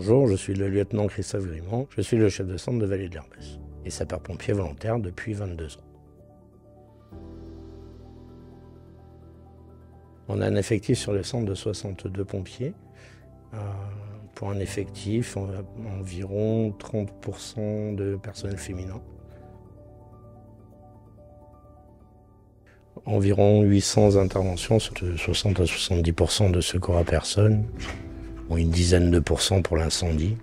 Bonjour, je suis le lieutenant Christophe Grimont, je suis le chef de centre de Vallée de l'Herbesse et sapeur-pompier volontaire depuis 22 ans. On a un effectif sur le centre de 62 pompiers, pour un effectif environ 30% de personnel féminin. Environ 800 interventions, sur 60 à 70% de secours à personne, une dizaine de pourcents pour l'incendie.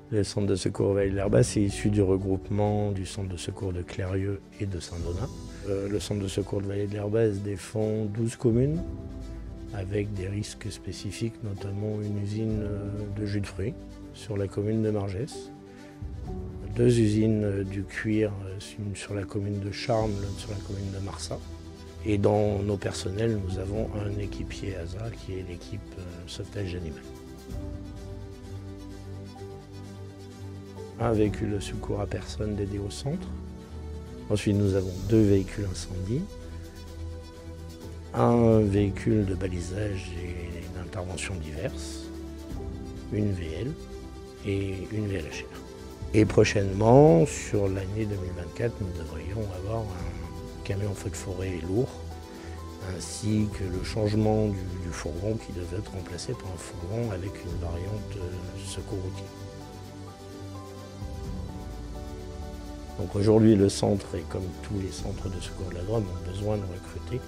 Le centre de secours Vallée de l'Herbesse est issu du regroupement du centre de secours de Clérieux et de Saint-Donat. Le centre de secours de Vallée de l'Herbesse défend 12 communes avec des risques spécifiques, notamment une usine de jus de fruits sur la commune de Margès, 2 usines du cuir, une sur la commune de Charmes, l'autre sur la commune de Marsat. Et dans nos personnels, nous avons un équipier ASA qui est l'équipe sauvetage animal. Un véhicule de secours à personne dédié au centre. Ensuite, nous avons 2 véhicules incendie, un véhicule de balisage et d'intervention diverses, une VL et une VLHR. Et prochainement, sur l'année 2024, nous devrions avoir un camion feu de forêt lourd, ainsi que le changement du fourgon qui devait être remplacé par un fourgon avec une variante secours routier. Donc aujourd'hui, le centre, et comme tous les centres de secours de la Drôme, ont besoin de recruter.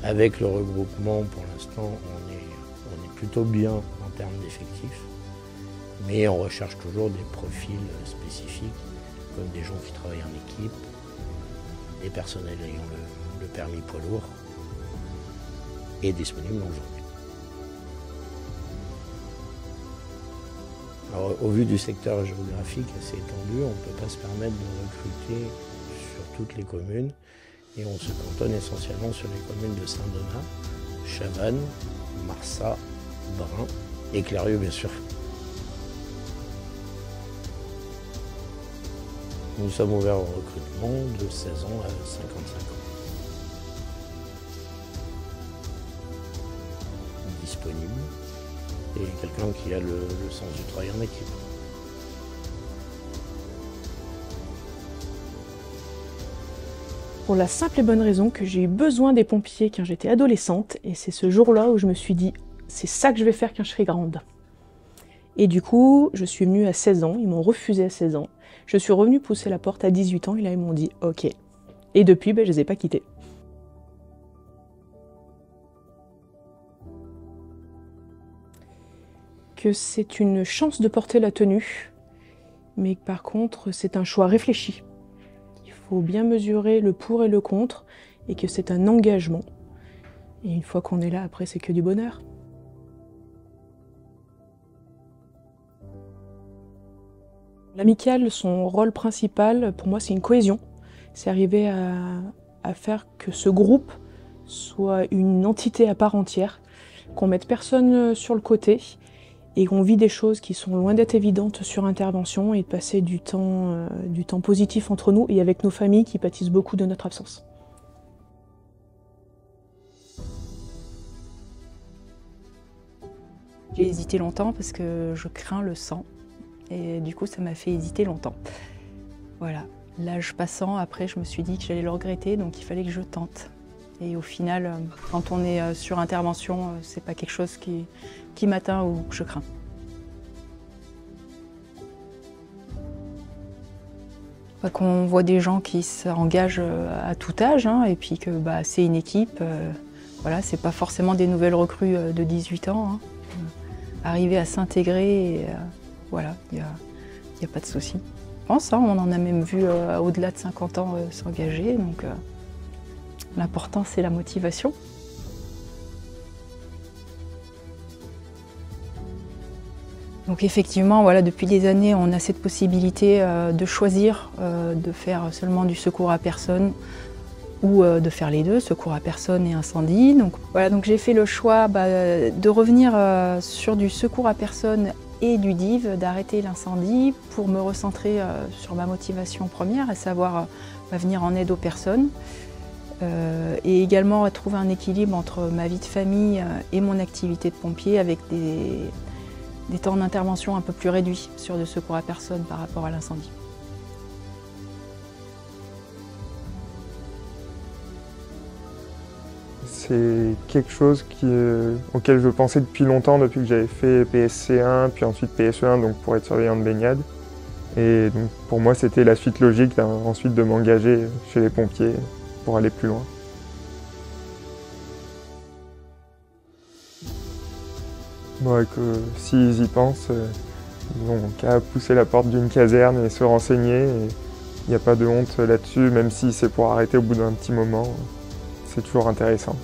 Avec le regroupement, pour l'instant, on est plutôt bien en termes d'effectifs, mais on recherche toujours des profils spécifiques, comme des gens qui travaillent en équipe, des personnels ayant le permis poids lourd, et disponibles en journée. Alors, au vu du secteur géographique assez étendu, on ne peut pas se permettre de recruter sur toutes les communes et on se cantonne essentiellement sur les communes de Saint-Donat, Chavannes, Marsat, Brin et Clérieux bien sûr. Nous sommes ouverts au recrutement de 16 ans à 55 ans. Disponible. Et quelqu'un qui a le sens du travail en équipe. Pour la simple et bonne raison que j'ai eu besoin des pompiers quand j'étais adolescente, et c'est ce jour-là où je me suis dit « c'est ça que je vais faire quand je serai grande ». Et du coup, je suis venue à 16 ans, ils m'ont refusé à 16 ans. Je suis revenue pousser la porte à 18 ans, et là ils m'ont dit « ok ». Et depuis, je les ai pas quittés. Que c'est une chance de porter la tenue, mais par contre c'est un choix réfléchi. Il faut bien mesurer le pour et le contre, et que c'est un engagement. Et une fois qu'on est là, après c'est que du bonheur. L'amicale, son rôle principal, pour moi c'est une cohésion. C'est arriver à faire que ce groupe soit une entité à part entière, qu'on mette personne sur le côté, et qu'on vit des choses qui sont loin d'être évidentes sur intervention et de passer du temps positif entre nous et avec nos familles qui pâtissent beaucoup de notre absence. J'ai hésité longtemps parce que je crains le sang et du coup ça m'a fait hésiter longtemps. Voilà, l'âge passant, après je me suis dit que j'allais le regretter donc il fallait que je tente. Et au final, quand on est sur intervention, c'est pas quelque chose qui m'atteint ou que je crains. Qu'on voit des gens qui s'engagent à tout âge, et puis que c'est une équipe, voilà, c'est pas forcément des nouvelles recrues de 18 ans. Arriver à s'intégrer, voilà, il n'y a pas de souci. Je pense, on en a même vu au-delà de 50 ans s'engager, donc l'important c'est la motivation. Donc effectivement, voilà, depuis des années, on a cette possibilité de choisir de faire seulement du secours à personne ou de faire les deux, secours à personne et incendie. Donc voilà, donc j'ai fait le choix de revenir sur du secours à personne et du DIV, d'arrêter l'incendie pour me recentrer sur ma motivation première, à savoir venir en aide aux personnes. et également à trouver un équilibre entre ma vie de famille et mon activité de pompier avec des temps d'intervention un peu plus réduits sur le secours à personne par rapport à l'incendie. C'est quelque chose auquel je pensais depuis longtemps, depuis que j'avais fait PSC1, puis ensuite PSE1, donc pour être surveillant de baignade. Et donc pour moi, c'était la suite logique ensuite de m'engager chez les pompiers pour aller plus loin. Bon, s'ils y pensent, ils n'ont qu'à pousser la porte d'une caserne et se renseigner. Il n'y a pas de honte là-dessus, même si c'est pour arrêter au bout d'un petit moment. C'est toujours intéressant.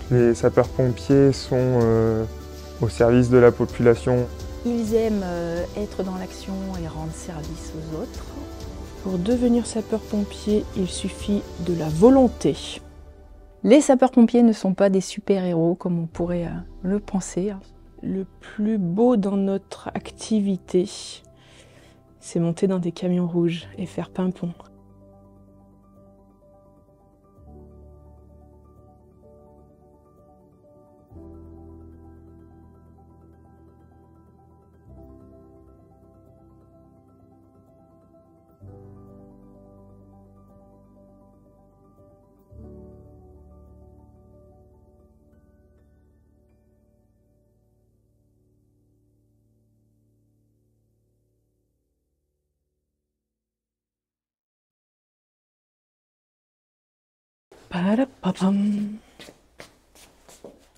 Les sapeurs-pompiers sont au service de la population. Ils aiment être dans l'action et rendre service aux autres. Pour devenir sapeur-pompier, il suffit de la volonté. Les sapeurs-pompiers ne sont pas des super-héros comme on pourrait le penser. Le plus beau dans notre activité, c'est monter dans des camions rouges et faire pimpon.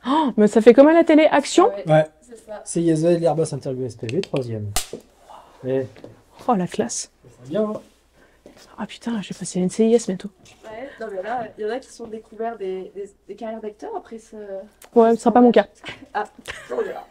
Oh, mais ça fait comme à la télé, action. Ouais, c'est CISA de l'Airbus Interview SPV, 3e. Et Oh la classe. c'est bien, hein. Ah putain, je vais passer à une CIS bientôt. Ouais, non mais là, il y en a qui sont découverts des carrières d'acteurs après ce... Ouais, ce sera pas mon cas. Ah, on verra.